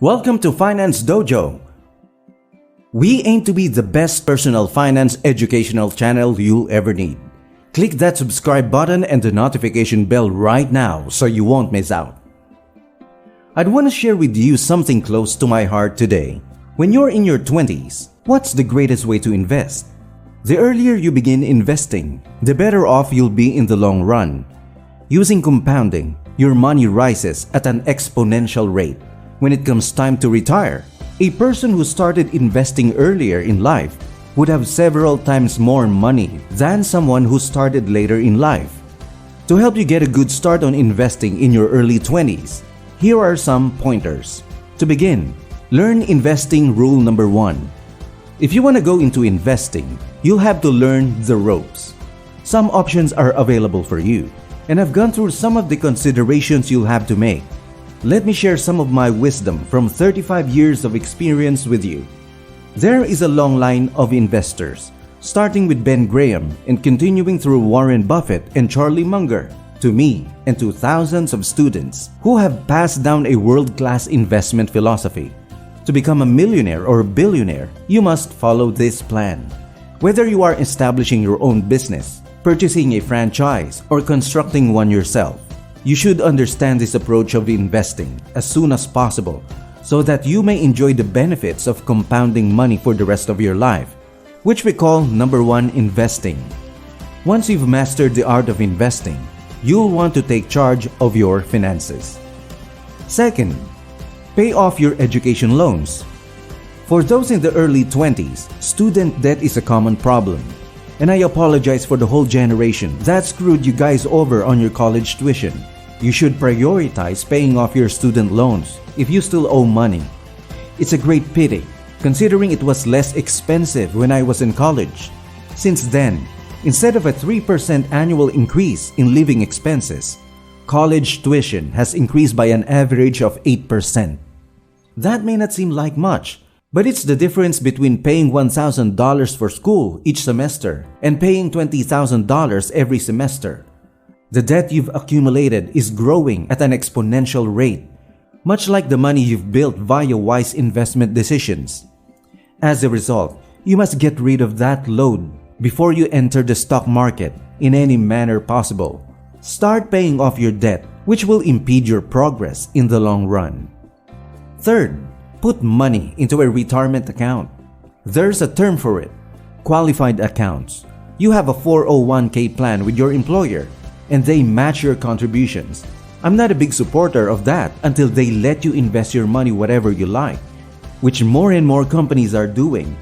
Welcome to Finance Dojo. We aim to be the best personal finance educational channel you'll ever need. Click that subscribe button and the notification bell right now so you won't miss out. I'd want to share with you something close to my heart today. When you're in your 20s, what's the greatest way to invest? The earlier you begin investing, the better off you'll be in the long run. Using compounding, your money rises at an exponential rate. When it comes time to retire, a person who started investing earlier in life would have several times more money than someone who started later in life. To help you get a good start on investing in your early 20s, here are some pointers. To begin, learn investing rule number 1. If you want to go into investing, you'll have to learn the ropes. Some options are available for you, and I've gone through some of the considerations you'll have to make. Let me share some of my wisdom from 35 years of experience with you. There is a long line of investors, starting with Ben Graham and continuing through Warren Buffett and Charlie Munger, to me and to thousands of students who have passed down a world-class investment philosophy. To become a millionaire or billionaire, you must follow this plan. Whether you are establishing your own business, purchasing a franchise, or constructing one yourself, you should understand this approach of investing as soon as possible so that you may enjoy the benefits of compounding money for the rest of your life, which we call number 1, investing. Once you've mastered the art of investing, you'll want to take charge of your finances. Second, pay off your education loans. For those in the early 20s, student debt is a common problem. And I apologize for the whole generation that screwed you guys over on your college tuition. You should prioritize paying off your student loans if you still owe money. It's a great pity, considering it was less expensive when I was in college. Since then, instead of a 3% annual increase in living expenses, college tuition has increased by an average of 8%. That may not seem like much, but it's the difference between paying $1,000 for school each semester and paying $20,000 every semester. The debt you've accumulated is growing at an exponential rate, much like the money you've built via wise investment decisions. As a result, you must get rid of that load before you enter the stock market in any manner possible. Start paying off your debt, which will impede your progress in the long run. Third, put money into a retirement account. There's a term for it, qualified accounts. You have a 401k plan with your employer and they match your contributions. I'm not a big supporter of that until they let you invest your money whatever you like, which more and more companies are doing.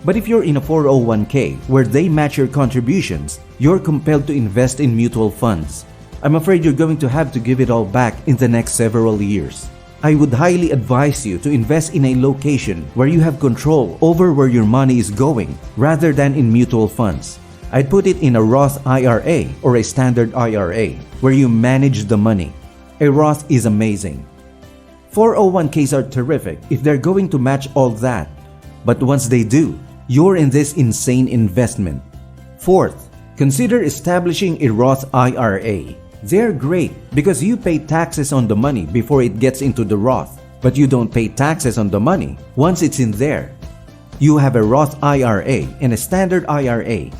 But if you're in a 401k where they match your contributions, you're compelled to invest in mutual funds. I'm afraid you're going to have to give it all back in the next several years. I would highly advise you to invest in a location where you have control over where your money is going rather than in mutual funds. I'd put it in a Roth IRA or a standard IRA where you manage the money. A Roth is amazing. 401ks are terrific if they're going to match all that. But once they do, you're in this insane investment. Fourth, consider establishing a Roth IRA. They're great because you pay taxes on the money before it gets into the Roth, but you don't pay taxes on the money once it's in there. You have a Roth IRA and a standard IRA.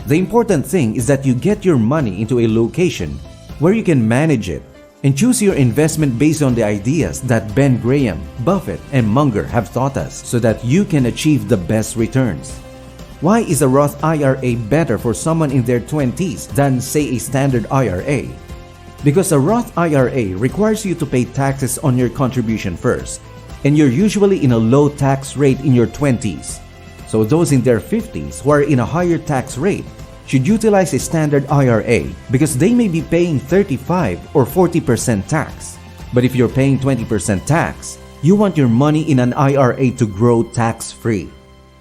The important thing is that you get your money into a location where you can manage it and choose your investment based on the ideas that Ben Graham, Buffett, and Munger have taught us so that you can achieve the best returns. Why is a Roth IRA better for someone in their 20s than, say, a standard IRA? Because a Roth IRA requires you to pay taxes on your contribution first, and you're usually in a low tax rate in your 20s. So those in their 50s who are in a higher tax rate should utilize a standard IRA because they may be paying 35 or 40% tax. But if you're paying 20% tax, you want your money in an IRA to grow tax-free.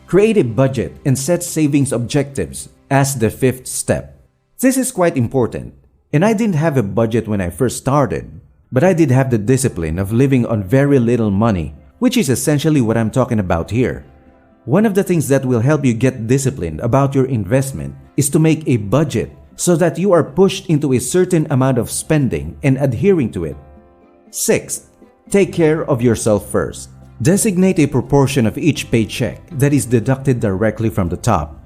Create a budget and set savings objectives as the 5th step. This is quite important. And I didn't have a budget when I first started, but I did have the discipline of living on very little money, which is essentially what I'm talking about here. One of the things that will help you get disciplined about your investment is to make a budget so that you are pushed into a certain amount of spending and adhering to it. Sixth, Take care of yourself first. Designate a proportion of each paycheck that is deducted directly from the top.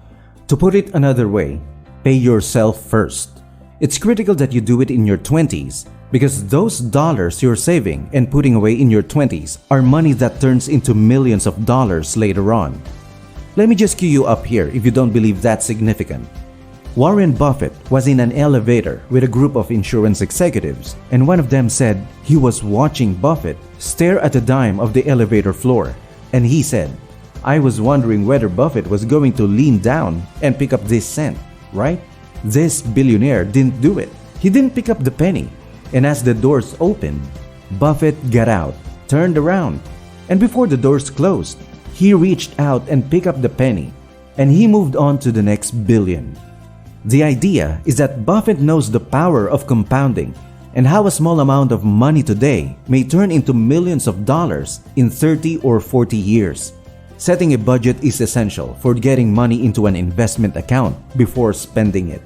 To put it another way, pay yourself first. It's critical that you do it in your 20s because those dollars you're saving and putting away in your 20s are money that turns into millions of dollars later on. Let me just cue you up here if you don't believe that's significant. Warren Buffett was in an elevator with a group of insurance executives, and one of them said he was watching Buffett stare at the dime of the elevator floor, and he said, "I was wondering whether Buffett was going to lean down and pick up this cent, right?" This billionaire didn't do it. He didn't pick up the penny, and as the doors opened, Buffett got out, turned around, and before the doors closed, he reached out and picked up the penny, and he moved on to the next billion. The idea is that Buffett knows the power of compounding and how a small amount of money today may turn into millions of dollars in 30 or 40 years. Setting a budget is essential for getting money into an investment account before spending it.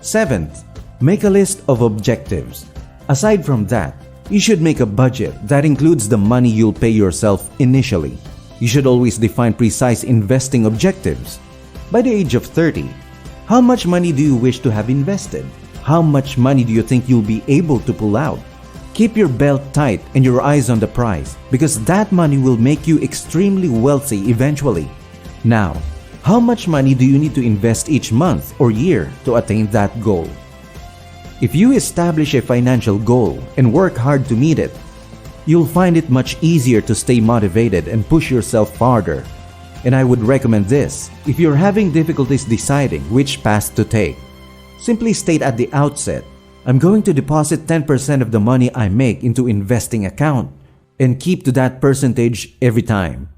7th, make a list of objectives. Aside from that, you should make a budget that includes the money you'll pay yourself initially. You should always define precise investing objectives. By the age of 30, how much money do you wish to have invested? How much money do you think you'll be able to pull out? Keep your belt tight and your eyes on the prize because that money will make you extremely wealthy eventually. Now, how much money do you need to invest each month or year to attain that goal? If you establish a financial goal and work hard to meet it, you'll find it much easier to stay motivated and push yourself farther. And I would recommend this if you're having difficulties deciding which path to take. Simply state at the outset, I'm going to deposit 10% of the money I make into investing account and keep to that percentage every time.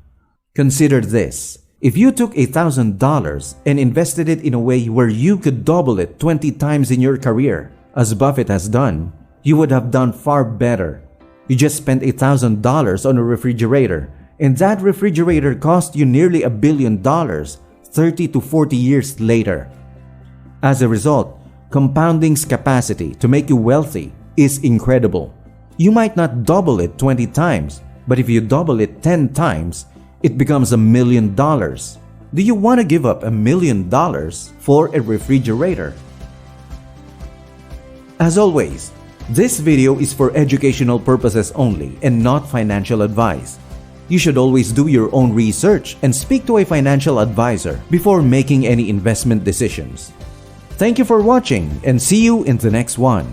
Consider this. If you took $1,000 and invested it in a way where you could double it 20 times in your career, as Buffett has done, you would have done far better. You just spent $1,000 on a refrigerator, and that refrigerator cost you nearly $1 billion 30 to 40 years later. As a result, compounding's capacity to make you wealthy is incredible. You might not double it 20 times, but if you double it 10 times, it becomes $1 million. Do you want to give up $1 million for a refrigerator? As always, this video is for educational purposes only and not financial advice. You should always do your own research and speak to a financial advisor before making any investment decisions. Thank you for watching and see you in the next one.